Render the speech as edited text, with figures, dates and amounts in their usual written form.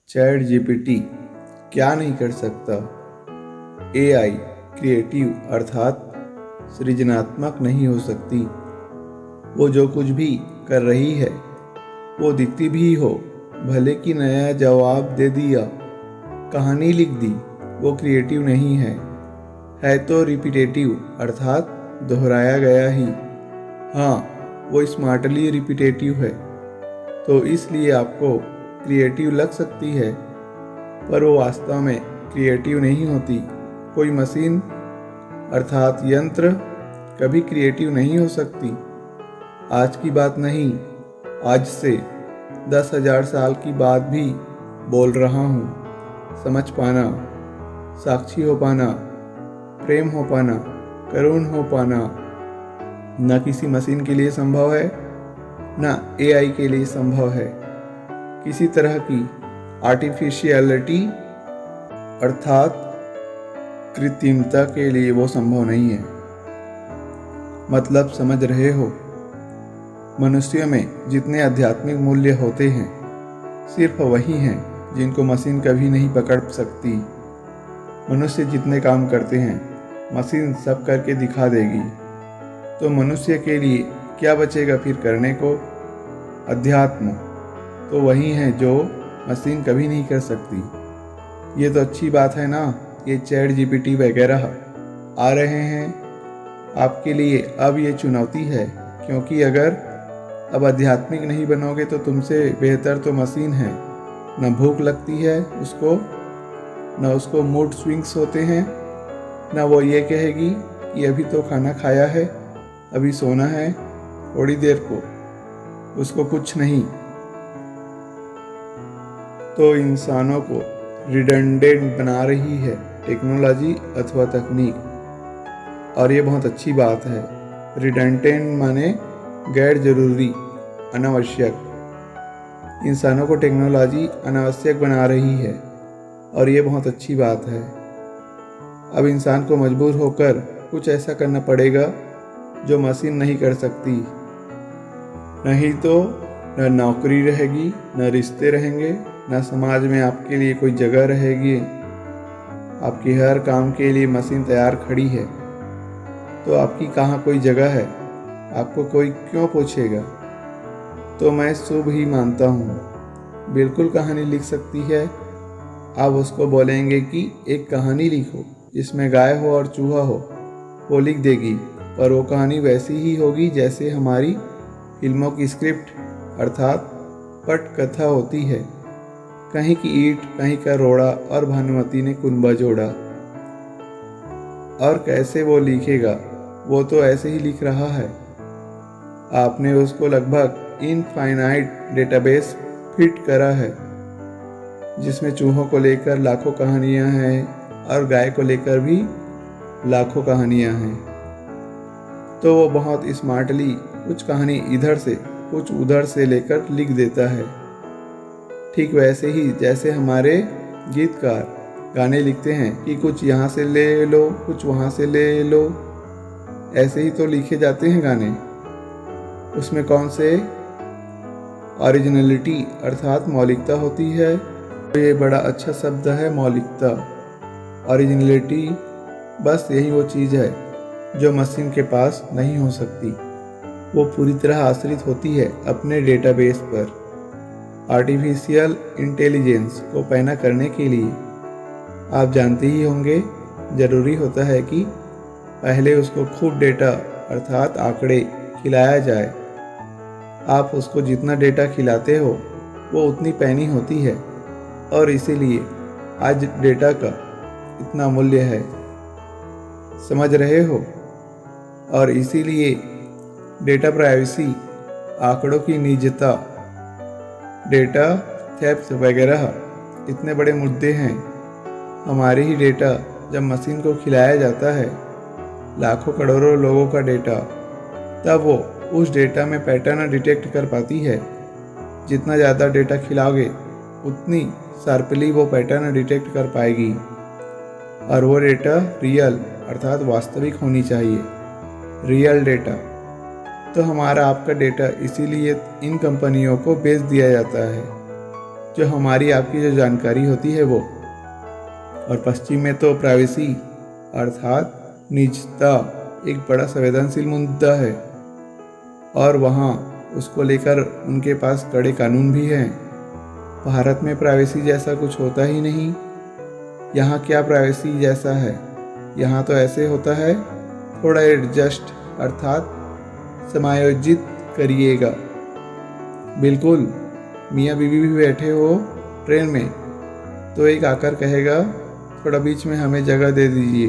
Chat GPT क्या नहीं कर सकता। एआई क्रिएटिव अर्थात सृजनात्मक नहीं हो सकती। वो जो कुछ भी कर रही है वो दिखती भी हो, भले कि नया जवाब दे दिया, कहानी लिख दी, वो क्रिएटिव नहीं है तो रिपीटेटिव अर्थात दोहराया गया ही। हाँ, वो स्मार्टली रिपीटेटिव है, तो इसलिए आपको क्रिएटिव लग सकती है, पर वो वास्तव में क्रिएटिव नहीं होती। कोई मशीन अर्थात यंत्र कभी क्रिएटिव नहीं हो सकती। आज की बात नहीं, आज से 10,000 साल की बात भी बोल रहा हूँ। समझ पाना, साक्षी हो पाना, प्रेम हो पाना, करुण हो पाना न किसी मशीन के लिए संभव है, न एआई के लिए संभव है। किसी तरह की आर्टिफिशियलिटी अर्थात कृत्रिमता के लिए वो संभव नहीं है। मतलब समझ रहे हो? मनुष्यों में जितने आध्यात्मिक मूल्य होते हैं सिर्फ वही हैं जिनको मशीन कभी नहीं पकड़ सकती। मनुष्य जितने काम करते हैं मशीन सब करके दिखा देगी, तो मनुष्य के लिए क्या बचेगा फिर करने को? अध्यात्म तो वही है जो मशीन कभी नहीं कर सकती। ये तो अच्छी बात है ना, ये चैट जीपीटी वगैरह आ रहे हैं आपके लिए। अब ये चुनौती है, क्योंकि अगर अब आध्यात्मिक नहीं बनोगे तो तुमसे बेहतर तो मशीन है। न भूख लगती है उसको, न उसको मूड स्विंग्स होते हैं, न वो ये कहेगी कि अभी तो खाना खाया है, अभी सोना है थोड़ी देर को, उसको कुछ नहीं। तो इंसानों को रिडंडेंट बना रही है टेक्नोलॉजी अथवा तकनीक, और ये बहुत अच्छी बात है। रिडंडेंट माने गैर जरूरी, अनावश्यक। इंसानों को टेक्नोलॉजी अनावश्यक बना रही है, और ये बहुत अच्छी बात है। अब इंसान को मजबूर होकर कुछ ऐसा करना पड़ेगा जो मशीन नहीं कर सकती। नहीं तो न नौकरी रहेगी, न रिश्ते रहेंगे, न समाज में आपके लिए कोई जगह रहेगी। आपकी हर काम के लिए मशीन तैयार खड़ी है, तो आपकी कहाँ कोई जगह है? आपको कोई क्यों पूछेगा? तो मैं शुभ ही मानता हूँ। बिल्कुल कहानी लिख सकती है। आप उसको बोलेंगे कि एक कहानी लिखो जिसमें गाय हो और चूहा हो, वो लिख देगी, पर वो कहानी वैसी ही होगी जैसे हमारी फिल्मों की स्क्रिप्ट अर्थात पटकथा होती है। कहीं की ईंट, कहीं का रोड़ा, और भानुमति ने कुनबा जोड़ा। और कैसे वो लिखेगा? वो तो ऐसे ही लिख रहा है। आपने उसको लगभग इनफाइनाइट डेटाबेस फिट करा है, जिसमें चूहों को लेकर लाखों कहानियां हैं और गाय को लेकर भी लाखों कहानियां हैं। तो वो बहुत स्मार्टली कुछ कहानी इधर से कुछ उधर से लेकर लिख देता है। ठीक वैसे ही जैसे हमारे गीतकार गाने लिखते हैं कि कुछ यहाँ से ले लो, कुछ वहाँ से ले लो, ऐसे ही तो लिखे जाते हैं गाने। उसमें कौन से ओरिजिनलिटी अर्थात मौलिकता होती है? तो ये बड़ा अच्छा शब्द है, मौलिकता, ओरिजिनलिटी। बस यही वो चीज़ है जो मशीन के पास नहीं हो सकती। वो पूरी तरह आश्रित होती है अपने डेटाबेस पर। आर्टिफिशियल इंटेलिजेंस को पैना करने के लिए आप जानते ही होंगे, ज़रूरी होता है कि पहले उसको खूब डेटा अर्थात आंकड़े खिलाया जाए। आप उसको जितना डेटा खिलाते हो वो उतनी पैनी होती है, और इसीलिए आज डेटा का इतना मूल्य है। समझ रहे हो? और इसीलिए डेटा प्राइवेसी, आंकड़ों की निजता, डेटा थेफ्ट वगैरह इतने बड़े मुद्दे हैं। हमारे ही डेटा जब मशीन को खिलाया जाता है, लाखों करोड़ों लोगों का डेटा, तब वो उस डेटा में पैटर्न डिटेक्ट कर पाती है। जितना ज़्यादा डेटा खिलाओगे उतनी शार्पली वो पैटर्न डिटेक्ट कर पाएगी, और वो डेटा रियल अर्थात वास्तविक होनी चाहिए, रियल डेटा। तो हमारा आपका डेटा इसीलिए इन कंपनियों को बेच दिया जाता है जो हमारी आपकी जो जानकारी होती है वो। और पश्चिम में तो प्राइवेसी अर्थात निजता एक बड़ा संवेदनशील मुद्दा है और वहाँ उसको लेकर उनके पास कड़े कानून भी हैं। भारत में प्राइवेसी जैसा कुछ होता ही नहीं। यहाँ क्या प्राइवेसी जैसा है, यहाँ तो ऐसे होता है थोड़ा एडजस्ट अर्थात समायोजित करिएगा। बिल्कुल, मियाँ बीवी भी बैठे हो ट्रेन में तो एक आकर कहेगा थोड़ा बीच में हमें जगह दे दीजिए।